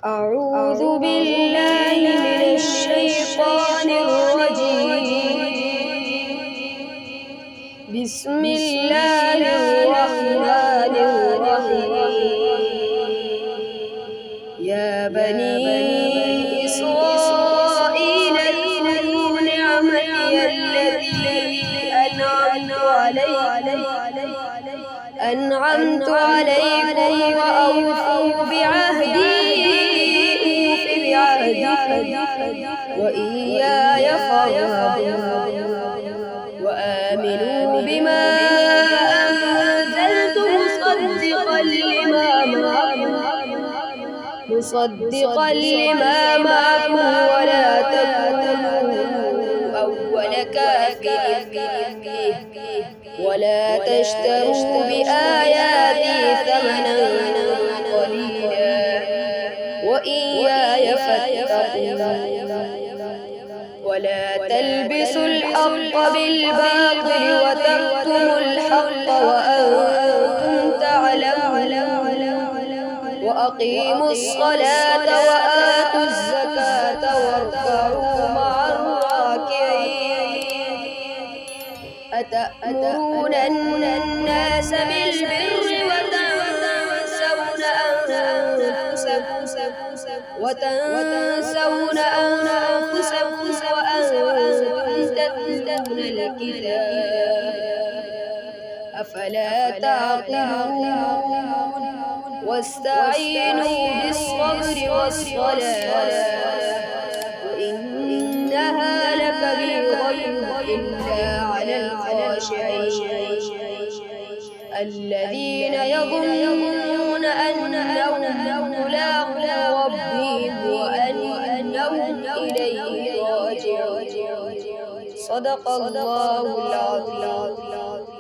أعوذ بالله من الشيطان الرجيم. بسم الله الرحمن الرحيم. يا بني إسرائيل اذكروا نعمتي التي أنعمت عليكم وأوفوا بعهدي أوف بعهدكم وإياي فارهبون وآمنوا بما أنزلت مصدقا لما معكم ولا تكونوا أول كافر به ولا تشتروا بآياتي ثمنا قليلا وإياي فاتقون ولا تلبسوا الحق بالباطل وتكتموا الحق وأنتم تعلمون وأقيموا الصلاة وآتوا الزكاة واركعوا مع الراكعين. أتأمرون الناس بالبر وتنسون أنفسكم وأنتم تتلون الكتاب أفلا تعقلون واستعينوا بالصبر والصلاة وإنها لكبيرة إلا على الخاشعين الذين يظنون أنهم ملاقو ربهم وأنهم إليه راجعون. صدق الله العظيم.